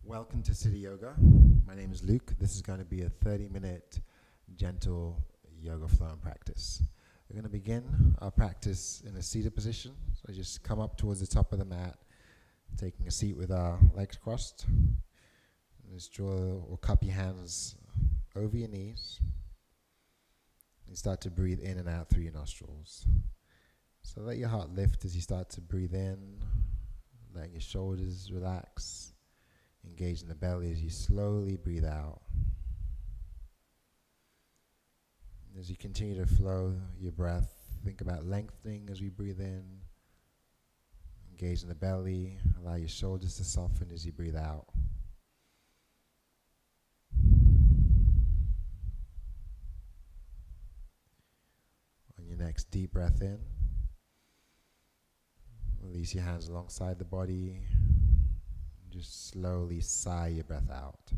Welcome to City Yoga. My name is Luke. This is going to be a 30-minute gentle yoga flow and practice. We're going to begin our practice in a seated position. So just come up towards the top of the mat, taking a seat with our legs crossed. And just draw or cup your hands over your knees. And start to breathe in and out through your nostrils. So let your heart lift as you start to breathe in, letting your shoulders relax. Engage in the belly as you slowly breathe out. As you continue to flow your breath, think about lengthening as we breathe in. Engage in the belly. Allow your shoulders to soften as you breathe out. On your next deep breath in, release your hands alongside the body. Just slowly sigh your breath out.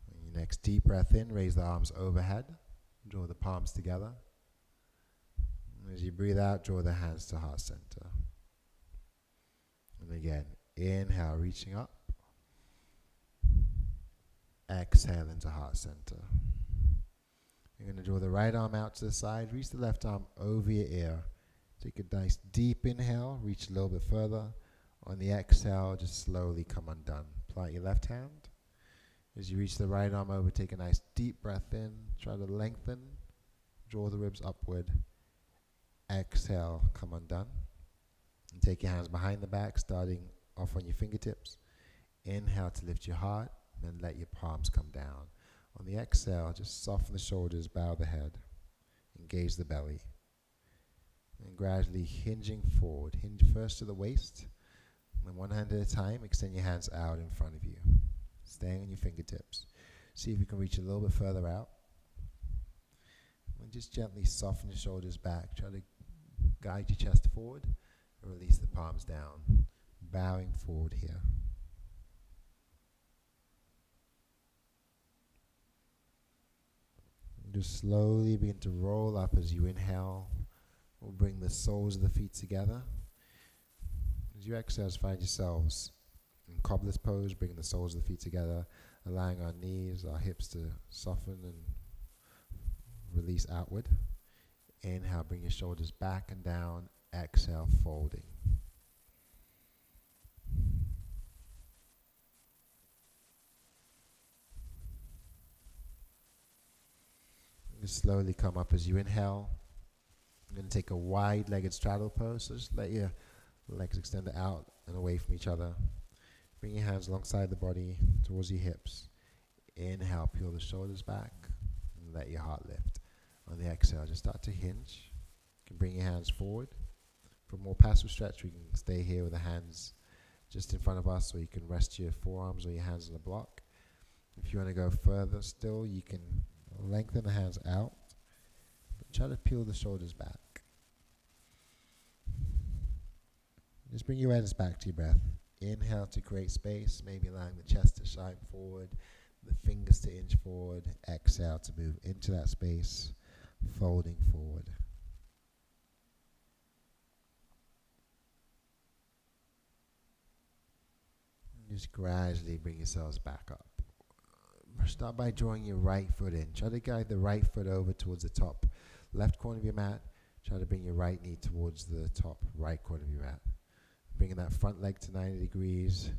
On your next deep breath in, raise the arms overhead. Draw the palms together. And as you breathe out, draw the hands to heart center. And again, inhale, reaching up. Exhale into heart center. You're going to draw the right arm out to the side. Reach the left arm over your ear. Take a nice deep inhale, reach a little bit further. On the exhale, just slowly come undone. Plant your left hand. As you reach the right arm over, take a nice deep breath in. Try to lengthen. Draw the ribs upward. Exhale, come undone. And take your hands behind the back, starting off on your fingertips. Inhale to lift your heart, and then let your palms come down. On the exhale, just soften the shoulders, bow the head. Engage the belly. And gradually hinging forward. Hinge first to the waist. And one hand at a time, extend your hands out in front of you. Staying on your fingertips. See if you can reach a little bit further out. And just gently soften the shoulders back. Try to guide your chest forward. And release the palms down. Bowing forward here. And just slowly begin to roll up as you inhale. We'll bring the soles of the feet together. As you exhale, find yourselves in cobbler's pose, bringing the soles of the feet together, allowing our knees, our hips to soften and release outward. Inhale, bring your shoulders back and down. Exhale, folding. And just slowly come up as you inhale. I'm going to take a wide-legged straddle pose, so just let your legs extend out and away from each other. Bring your hands alongside the body, towards your hips. Inhale, peel the shoulders back, and let your heart lift. On the exhale, just start to hinge. You can bring your hands forward. For a more passive stretch, we can stay here with the hands just in front of us, or you can rest your forearms or your hands on the block. If you want to go further still, you can lengthen the hands out. Try to peel the shoulders back. Just bring your awareness back to your breath. Inhale to create space, maybe allowing the chest to shine forward, the fingers to inch forward. Exhale to move into that space, folding forward. And just gradually bring yourselves back up. Start by drawing your right foot in. Try to guide the right foot over towards the top left corner of your mat. Try to bring your right knee towards the top right corner of your mat. Bringing that front leg to 90 degrees,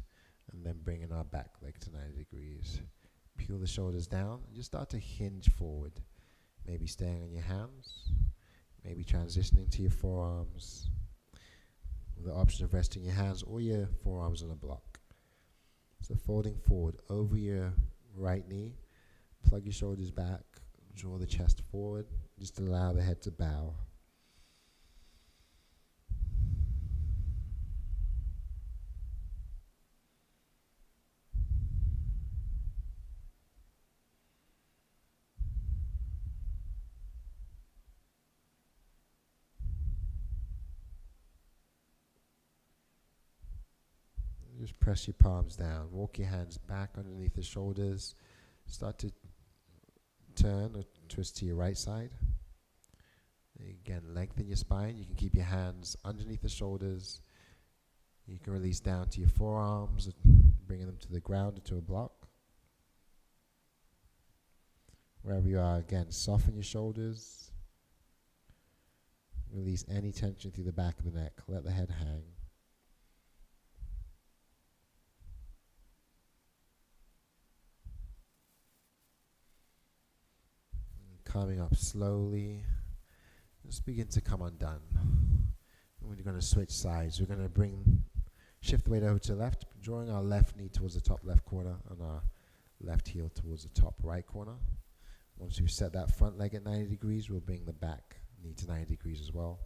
and then bringing our back leg to 90 degrees. Peel the shoulders down, and just start to hinge forward. Maybe staying on your hands, maybe transitioning to your forearms, with the option of resting your hands or your forearms on a block. So folding forward over your right knee, plug your shoulders back, draw the chest forward, just allow the head to bow. Just press your palms down, walk your hands back underneath the shoulders, start to turn or twist to your right side. Again, lengthen your spine. You can keep your hands underneath the shoulders. You can release down to your forearms, bringing them to the ground or to a block. Wherever you are, again, soften your shoulders. Release any tension through the back of the neck. Let the head hang. And coming up slowly, just begin to come undone. And we're going to switch sides. We're going to shift the weight over to the left, drawing our left knee towards the top left corner and our left heel towards the top right corner. Once we've set that front leg at 90 degrees, we'll bring the back knee to 90 degrees as well.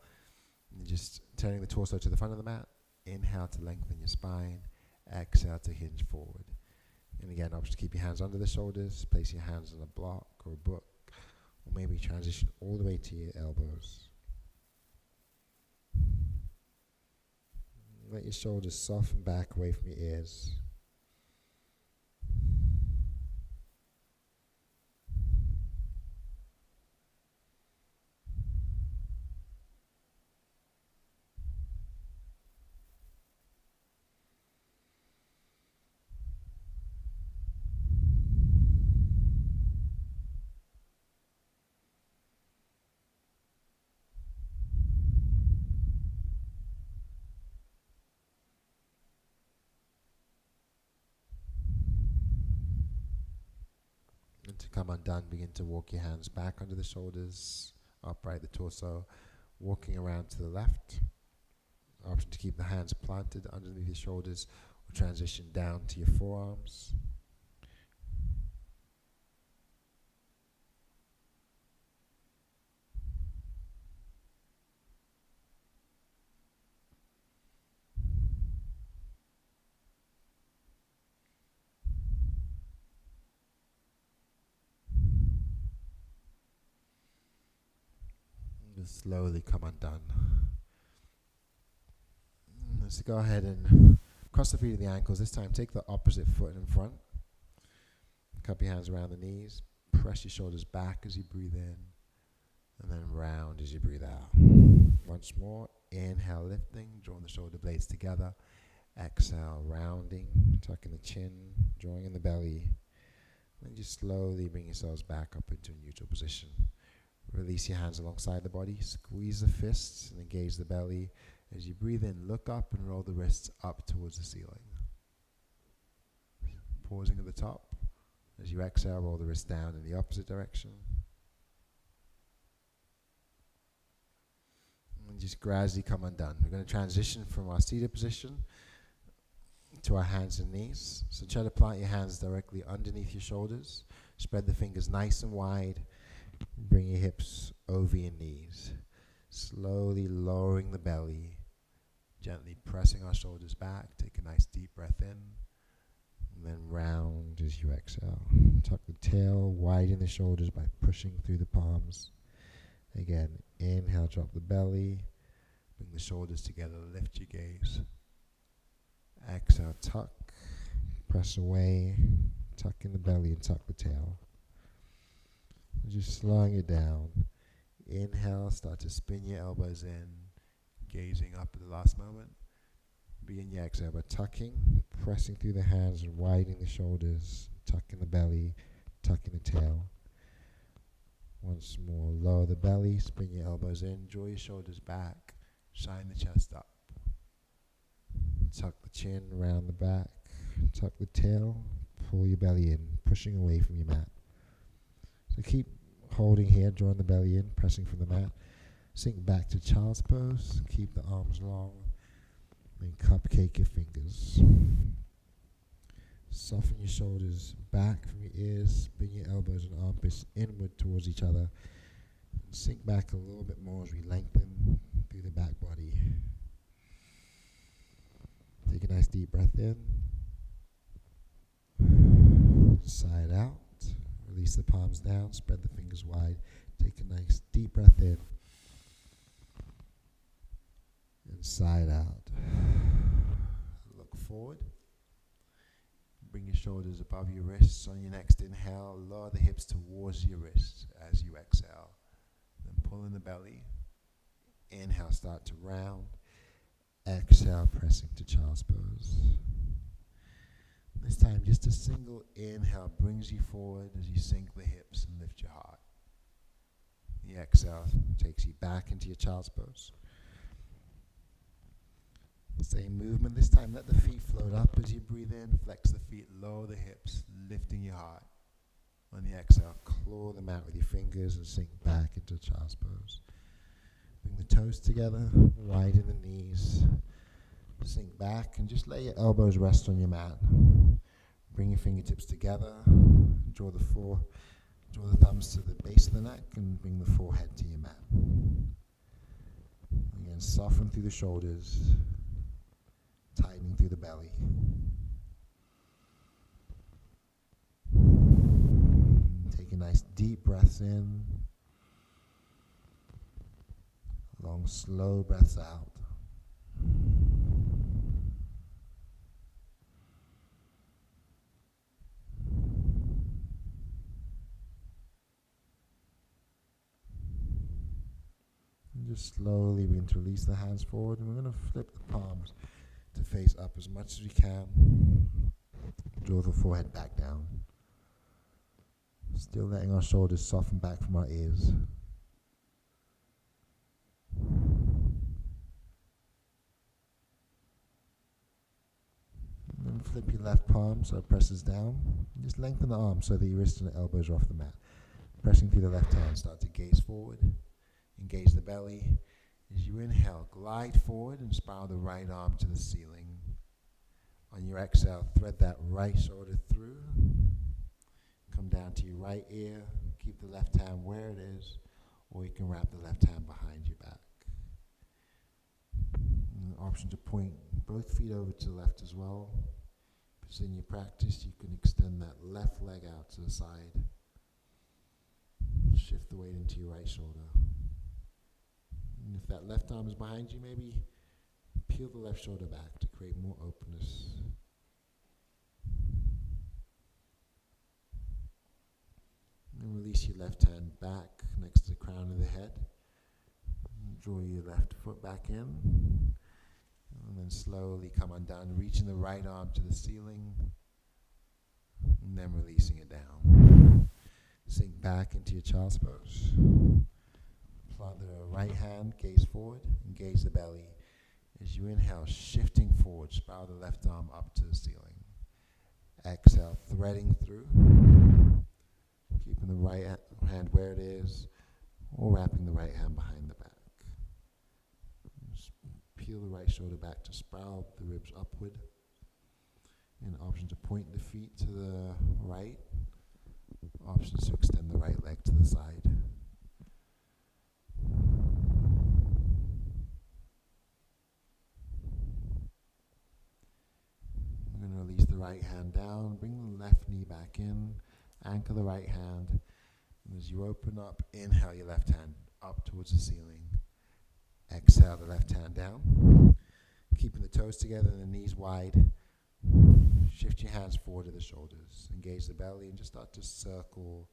And just turning the torso to the front of the mat. Inhale to lengthen your spine. Exhale to hinge forward. And again, option to keep your hands under the shoulders. Place your hands on a block or a book. Or maybe transition all the way to your elbows. Let your shoulders soften back away from your ears. To come undone, begin to walk your hands back under the shoulders, upright the torso, walking around to the left. Option to keep the hands planted underneath your shoulders or transition down to your forearms. Slowly come undone. Let's go ahead and cross the feet to the ankles. This time take the opposite foot in front. Cup your hands around the knees. Press your shoulders back as you breathe in. And then round as you breathe out. Once more. Inhale, lifting, drawing the shoulder blades together. Exhale, rounding, tucking the chin, drawing in the belly. Then just slowly bring yourselves back up into a neutral position. Release your hands alongside the body. Squeeze the fists and engage the belly. As you breathe in, look up and roll the wrists up towards the ceiling. Pausing at the top. As you exhale, roll the wrists down in the opposite direction. And just gradually come undone. We're going to transition from our seated position to our hands and knees. So try to plant your hands directly underneath your shoulders. Spread the fingers nice and wide. Bring your hips over your knees. Slowly lowering the belly. Gently pressing our shoulders back. Take a nice deep breath in. And then round as you exhale. Tuck the tail, widen the shoulders by pushing through the palms. Again, inhale, drop the belly. Bring the shoulders together, lift your gaze. Exhale, tuck. Press away. Tuck in the belly and tuck the tail. Just slowing it down. Inhale, start to spin your elbows in, gazing up at the last moment. Begin your exhale by tucking, pressing through the hands and widening the shoulders, tucking the belly, tucking the tail. Once more, lower the belly, spin your elbows in, draw your shoulders back, shine the chest up. Tuck the chin around the back, tuck the tail, pull your belly in, pushing away from your mat. So keep holding here, drawing the belly in, pressing from the mat. Sink back to child's pose. Keep the arms long. Then cupcake your fingers. Soften your shoulders back from your ears. Bring your elbows and armpits inward towards each other. And sink back a little bit more as we lengthen through the back body. Take a nice deep breath in. Side out. Release the palms down, spread the fingers wide. Take a nice deep breath in. And side out. Look forward. Bring your shoulders above your wrists. On your next inhale, lower the hips towards your wrists as you exhale. Then pull in the belly. Inhale, start to round. Exhale, pressing to child's pose. This time, just a single inhale brings you forward as you sink the hips and lift your heart. The exhale takes you back into your child's pose. Same movement this time. Let the feet float up as you breathe in. Flex the feet, lower the hips, lifting your heart. On the exhale, claw them out with your fingers and sink back into child's pose. Bring the toes together, widen the knees. Sink back and just let your elbows rest on your mat. Bring your fingertips together. Draw the thumbs to the base of the neck and bring the forehead to your mat. Again, soften through the shoulders, tightening through the belly. Take nice deep breaths in. Long, slow breaths out. And just slowly begin to release the hands forward, and we're going to flip the palms to face up as much as we can. Draw the forehead back down. Still letting our shoulders soften back from our ears. And then flip your left palm so it presses down. And just lengthen the arms so that your wrists and the elbows are off the mat. Pressing through the left hand, start to gaze forward. Engage the belly. As you inhale, glide forward and spiral the right arm to the ceiling. On your exhale, thread that right shoulder through. Come down to your right ear. Keep the left hand where it is, or you can wrap the left hand behind your back. And an option to point both feet over to the left as well. If it's in your practice, you can extend that left leg out to the side. Shift the weight into your right shoulder. And if that left arm is behind you, maybe peel the left shoulder back to create more openness. And release your left hand back next to the crown of the head. And draw your left foot back in. And then slowly come undone, reaching the right arm to the ceiling. And then releasing it down. Sink back into your child's pose. Plant the right hand, gaze forward, engage the belly. As you inhale, shifting forward, spiral the left arm up to the ceiling. Exhale, threading through. Keeping the right hand where it is, or wrapping the right hand behind the back. Just peel the right shoulder back to spiral the ribs upward. And option to point the feet to the right. Options to extend the right leg to the side. We're going to release the right hand down, bring the left knee back in, anchor the right hand, and as you open up, inhale your left hand up towards the ceiling. Exhale the left hand down, keeping the toes together and the knees wide. Shift your hands forward to the shoulders, engage the belly, and just start to circle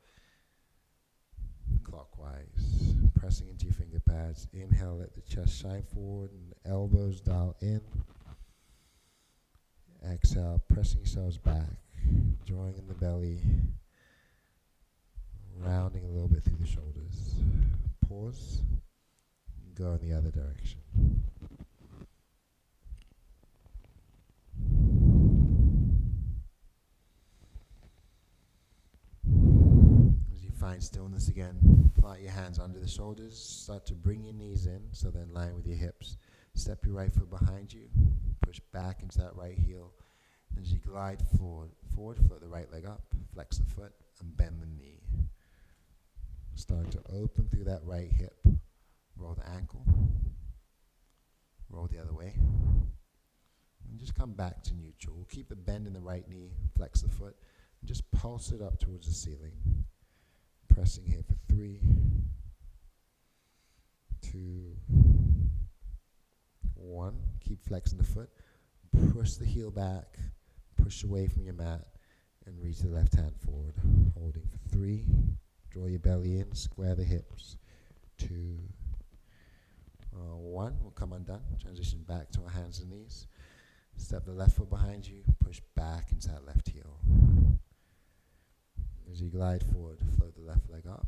clockwise, pressing into your finger pads. Inhale, let the chest shine forward and the elbows dial in. Exhale, pressing yourselves back, drawing in the belly, rounding a little bit through the shoulders. Pause, and go in the other direction. As you find stillness again, plant your hands under the shoulders, start to bring your knees in, so they're in line with your hips. Step your right foot behind you, push back into that right heel. As you glide forward, float the right leg up, flex the foot, and bend the knee. Start to open through that right hip. Roll the ankle. Roll the other way. And just come back to neutral. We'll keep the bend in the right knee, flex the foot, and just pulse it up towards the ceiling. Pressing here for 3, 2, 1. Keep flexing the foot. Push the heel back. Push away from your mat and reach the left hand forward. Holding for 3. Draw your belly in. Square the hips. 2, One, we'll come undone, transition back to our hands and knees. Step the left foot behind you, push back into that left heel. As you glide forward, float the left leg up,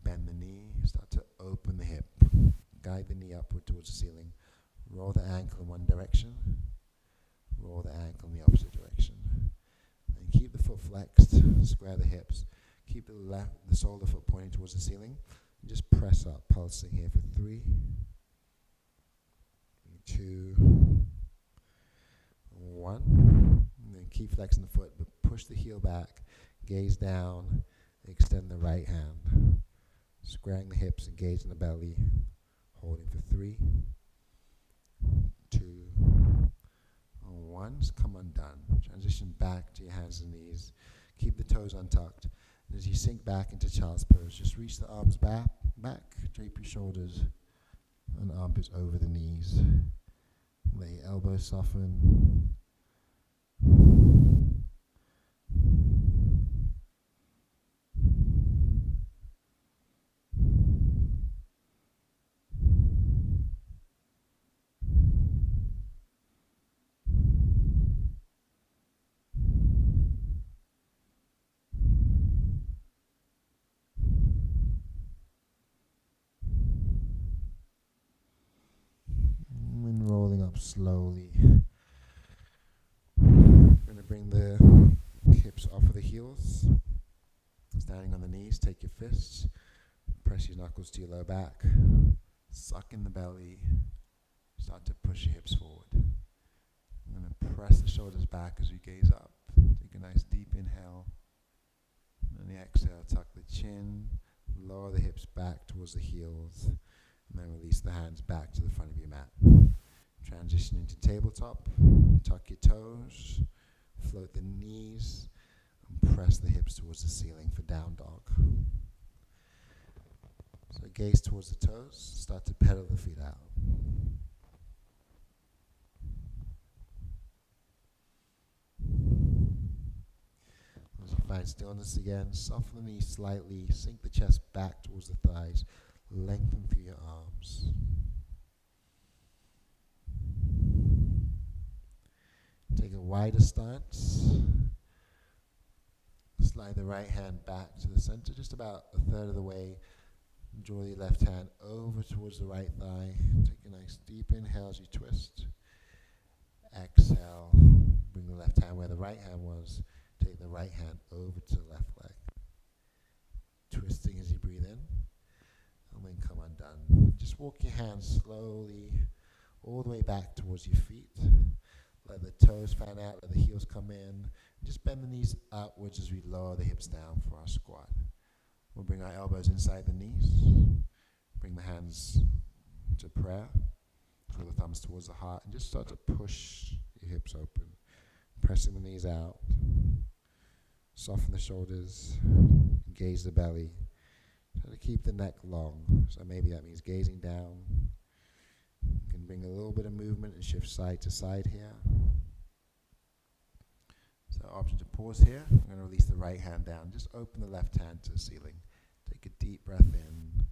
bend the knee, start to open the hip, guide the knee upward towards the ceiling, roll the ankle in one direction, roll the ankle in the opposite direction. And keep the foot flexed, square the hips, keep the sole of the foot pointing towards the ceiling, and just press up, pulsing here for 3, 2, 1. And then keep flexing the foot, but push the heel back, gaze down, extend the right hand, squaring the hips, engaging the belly, holding for 3, 2, 1. Just come undone. Transition back to your hands and knees. Keep the toes untucked. And as you sink back into child's pose, just reach the arms back, drape your shoulders and armpits over the knees. Let your elbows soften. And rolling up slowly. We're going to bring the hips off of the heels. Standing on the knees, take your fists, press your knuckles to your low back, suck in the belly, start to push your hips forward. I'm going to press the shoulders back as we gaze up. Take a nice deep inhale. And on the exhale, tuck the chin, lower the hips back towards the heels, and then release the hands back to the front of your mat. Transition into tabletop, tuck your toes, float the knees, and press the hips towards the ceiling for down dog. So gaze towards the toes, start to pedal the feet out. As you find stillness again, soften the knees slightly, sink the chest back towards the thighs, lengthen through your arms. Take a wider stance. Slide the right hand back to the center, just about a third of the way. Draw your left hand over towards the right thigh. Take a nice deep inhale as you twist. Exhale. Bring the left hand where the right hand was. Take the right hand over to the left leg. Twisting as you breathe in. And then come undone. Just walk your hands slowly all the way back towards your feet. Let the toes fan out, let the heels come in. Just bend the knees outwards as we lower the hips down for our squat. We'll bring our elbows inside the knees. Bring the hands to prayer. Draw the thumbs towards the heart and just start to push your hips open. Pressing the knees out. Soften the shoulders. Engage the belly. Try to keep the neck long. So maybe that means gazing down. You can bring a little bit of movement and shift side to side here. So option to pause here. I'm going to release the right hand down. Just open the left hand to the ceiling. Take a deep breath in.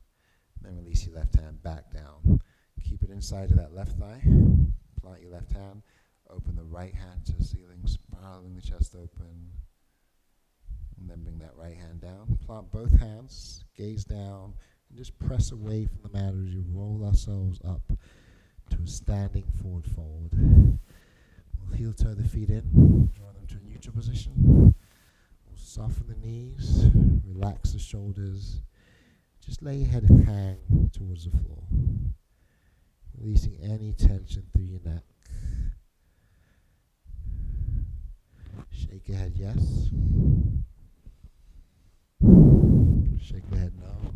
Then release your left hand back down. Keep it inside of that left thigh. Plant your left hand. Open the right hand to the ceiling, spiraling the chest open. And then bring that right hand down. Plant both hands. Gaze down. And just press away from the mat as you roll ourselves up to a standing forward fold. We'll heel toe the feet in, draw them to a neutral position. We'll soften the knees, relax the shoulders. Just lay your head and hang towards the floor, releasing any tension through your neck. Shake your head yes. Shake your head no.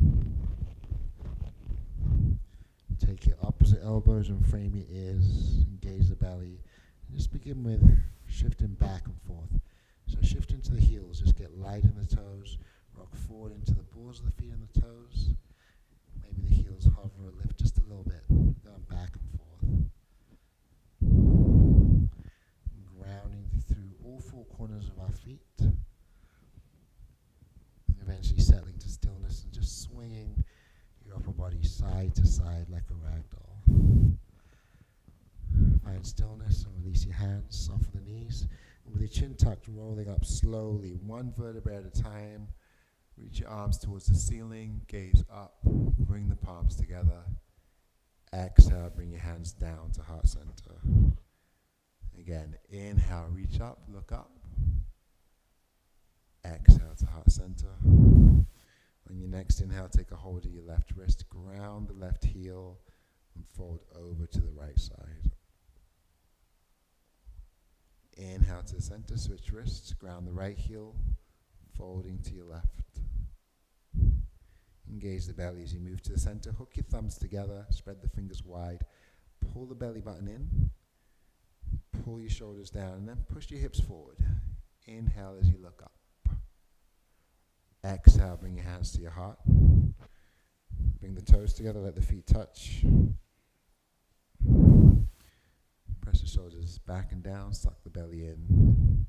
Take your opposite elbows and frame your ears, engage the belly, and just begin with shifting back and forth. So shift into the heels, just get light in the toes, rock forward into the balls of the feet and the toes. Maybe the heels hover or lift just a little bit, going back and forth. Grounding through all four corners of our feet. Eventually settling to stillness and just swinging your upper body side to side like a rag doll. Find stillness and release your hands, soften the knees. And with your chin tucked, rolling up slowly, one vertebrae at a time. Reach your arms towards the ceiling, gaze up, bring the palms together. Exhale, bring your hands down to heart center. Again, inhale, reach up, look up. Exhale to heart center. On your next inhale, take a hold of your left wrist, ground the left heel, and fold over to the right side. Inhale to the center, switch wrists, ground the right heel, folding to your left. Engage the belly as you move to the center. Hook your thumbs together, spread the fingers wide, pull the belly button in, pull your shoulders down, and then push your hips forward. Inhale as you look up. Exhale, bring your hands to your heart. Bring the toes together, let the feet touch. Press the shoulders back and down, suck the belly in.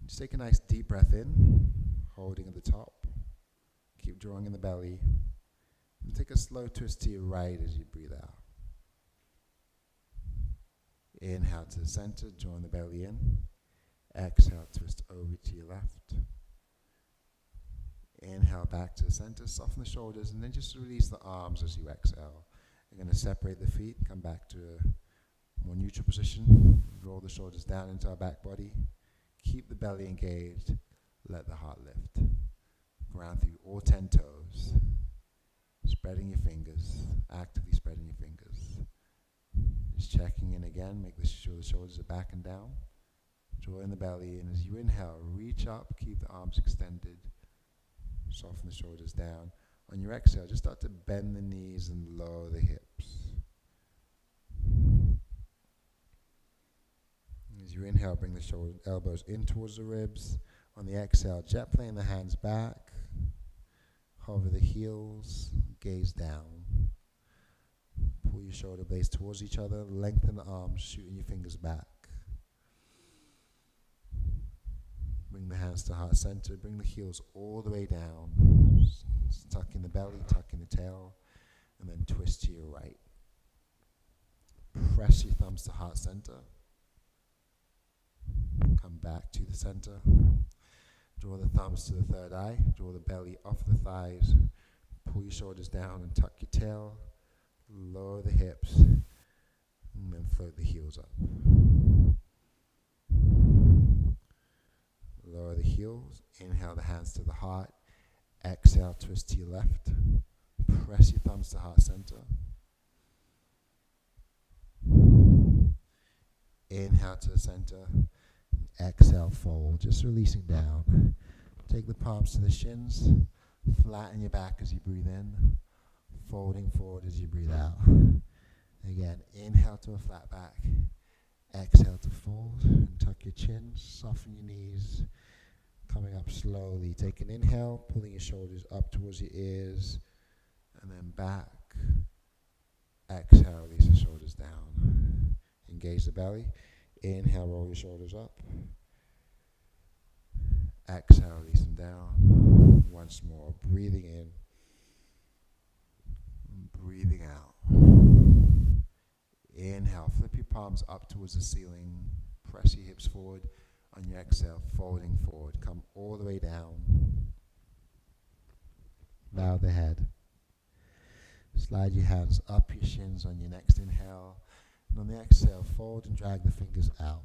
Just take a nice deep breath in, holding at the top. Keep drawing in the belly. And take a slow twist to your right as you breathe out. Inhale to the center, drawing the belly in. Exhale, twist over to your left. Inhale back to the center, soften the shoulders, and then just release the arms as you exhale. You're going to separate the feet, come back to a more neutral position. Roll the shoulders down into our back body. Keep the belly engaged. Let the heart lift. Ground through all 10 toes. Spreading your fingers, actively spreading your fingers. Just checking in again, make sure the shoulders are back and down. Draw in the belly, and as you inhale, reach up, keep the arms extended. Soften the shoulders down. On your exhale, just start to bend the knees and lower the hips. As you inhale, bring the elbows in towards the ribs. On the exhale, jet plane the hands back. Hover the heels, gaze down. Pull your shoulder blades towards each other, lengthen the arms, shooting your fingers back. Bring the hands to heart center, bring the heels all the way down. Tuck in the belly, tuck in the tail, and then twist to your right. Press your thumbs to heart center. Come back to the center. Draw the thumbs to the third eye. Draw the belly off the thighs. Pull your shoulders down and tuck your tail. Lower the hips. And then float the heels up. Lower the heels. Inhale the hands to the heart. Exhale, twist to your left. Press your thumbs to heart center. Inhale to the center. Exhale, fold, just releasing down. Take the palms to the shins. Flatten your back as you breathe in. Folding forward as you breathe out. Again, inhale to a flat back. Exhale to fold. And tuck your chin, soften your knees. Coming up slowly. Take an inhale, pulling your shoulders up towards your ears. And then back. Exhale, release the shoulders down. Engage the belly. Inhale, roll your shoulders up. Exhale, release them down. Once more, breathing in. Breathing out. Inhale, flip your palms up towards the ceiling. Press your hips forward. On your exhale, folding forward. Come all the way down. Bow the head. Slide your hands up your shins on your next inhale. And on the exhale, fold and drag the fingers out.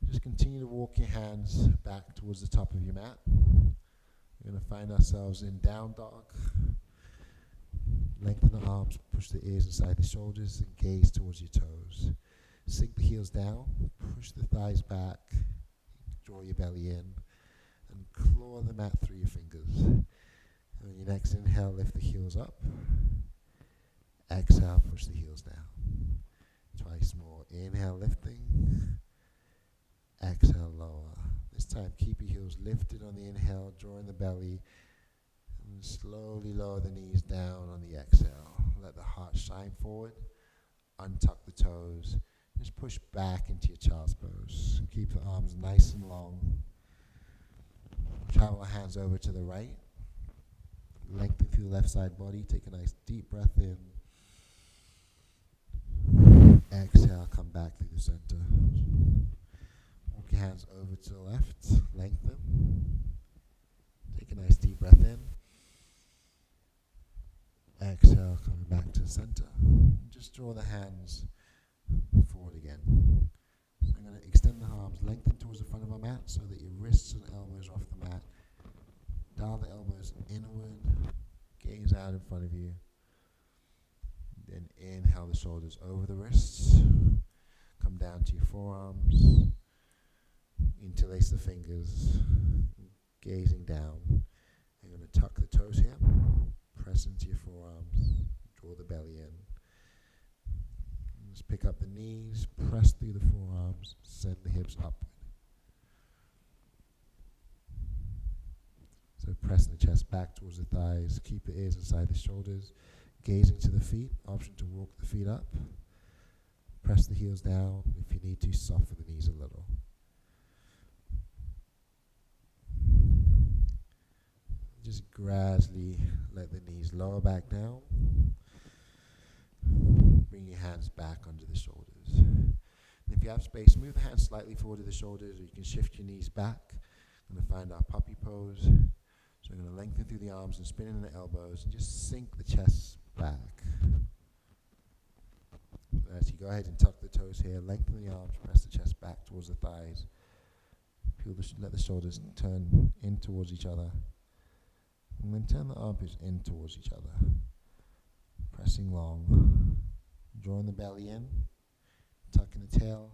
Just continue to walk your hands back towards the top of your mat. We're going to find ourselves in down dog. Lengthen the arms, push the ears inside the shoulders, and gaze towards your toes. Sink the heels down, push the thighs back, draw your belly in, and claw the mat through your fingers. And on your next inhale, lift the heels up. Exhale, push the heels down. Twice more. Inhale, lifting. Exhale, lower. This time, keep your heels lifted on the inhale, drawing the belly, and slowly lower the knees down on the exhale. Let the heart shine forward. Untuck the toes. Just push back into your child's pose. Keep the arms nice and long. Travel hands over to the right. lengthen through the left side body. Take a nice deep breath in. Exhale, come back through the center. Walk your hands over to the left, lengthen. Take a nice deep breath in. Exhale, coming back to the center. Just draw the hands forward again. So I'm going to extend the arms, lengthen towards the front of our mat so that your wrists and elbows are off the mat. Dial the elbows inward, gaze out in front of you. Then inhale the shoulders over the wrists. Come down to your forearms. Interlace the fingers, gazing down. You're going to tuck the toes here. Press into your forearms. Draw the belly in. Just pick up the knees, press through the forearms, send the hips upward. So pressing the chest back towards the thighs, keep the ears inside the shoulders, gazing to the feet, option to walk the feet up. Press the heels down. If you need to, soften the knees a little. Just gradually let the knees lower back down. Bring your hands back under the shoulders. And if you have space, move the hands slightly forward to the shoulders, or you can shift your knees back. I'm going to find our puppy pose. So I'm going to lengthen through the arms and spin in the elbows and just sink the chest back. As you go ahead and tuck the toes here, lengthen the arms, press the chest back towards the thighs. Let the shoulders turn in towards each other. And then turn the armpits in towards each other. Pressing long. Drawing the belly in. Tucking the tail.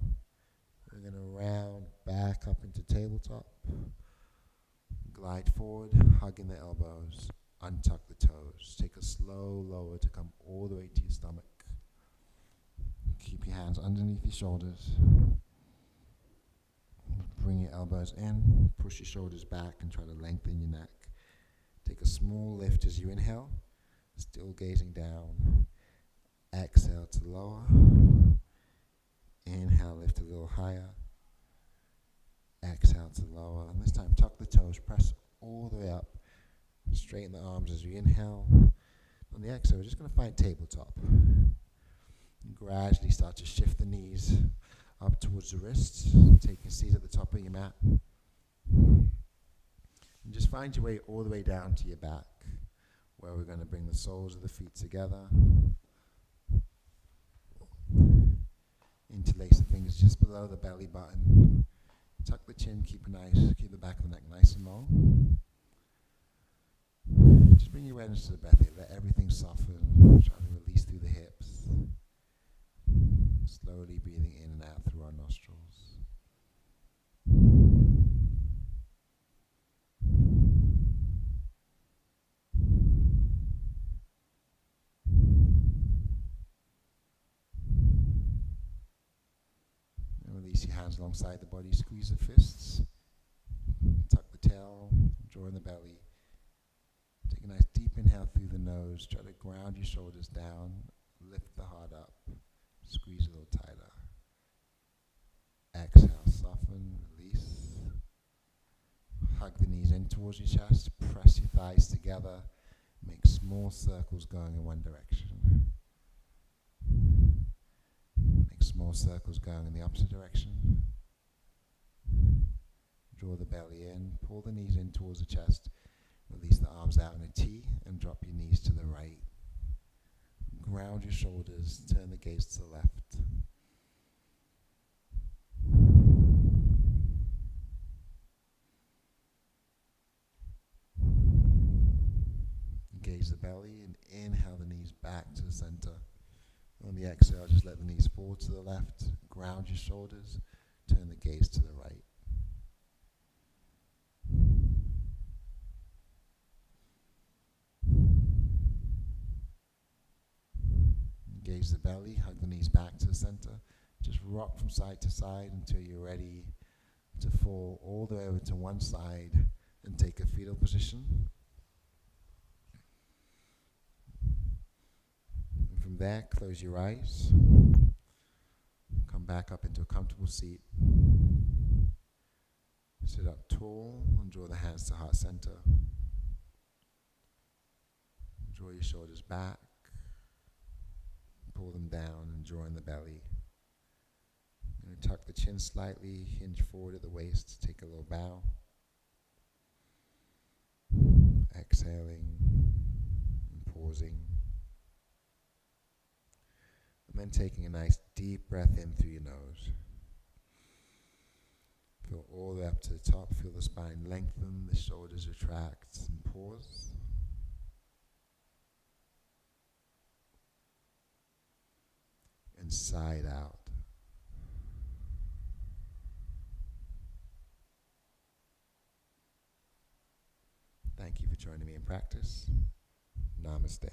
We're going to round back up into tabletop. Glide forward, hugging the elbows. Untuck the toes. Take a slow lower to come all the way to your stomach. Keep your hands underneath your shoulders. Bring your elbows in. Push your shoulders back and try to lengthen your neck. Take a small lift as you inhale, still gazing down. Exhale to lower. Inhale, lift a little higher. Exhale to lower. And this time, tuck the toes, press all the way up. Straighten the arms as you inhale. On the exhale, we're just going to find tabletop. And gradually start to shift the knees up towards the wrists. Take a seat at the top of your mat. And just find your way all the way down to your back, where we're going to bring the soles of the feet together. Interlace the fingers just below the belly button. Tuck the chin, keep the back of the neck nice and long. Just bring your awareness to the breath here. Let everything soften. Try to release through the hips. Slowly breathing in and out through our nostrils. Release your hands alongside the body, squeeze the fists, tuck the tail, draw in the belly. Take a nice deep inhale through the nose, try to ground your shoulders down, lift the heart up, squeeze a little tighter. Exhale, soften, release. Hug the knees in towards your chest, press your thighs together, make small circles going in one direction. Make small circles going in the opposite direction. Draw the belly in, pull the knees in towards the chest, release the arms out in a T and drop your knees to the right. Ground your shoulders, turn the gaze to the left. Engage the belly and inhale the knees back to the center. On the exhale, just let the knees fall to the left, ground your shoulders, turn the gaze to the right. Engage the belly, hug the knees back to the center. Just rock from side to side until you're ready to fall all the way over to one side and take a fetal position. And from there, close your eyes. Come back up into a comfortable seat. Sit up tall and draw the hands to heart center. Draw your shoulders back, pull them down and draw in the belly. And tuck the chin slightly, hinge forward at the waist, take a little bow. Exhaling and pausing. And then taking a nice deep breath in through your nose. Feel all the way up to the top, feel the spine lengthen, the shoulders retract, and pause. And side out. Thank you for joining me in practice. Namaste.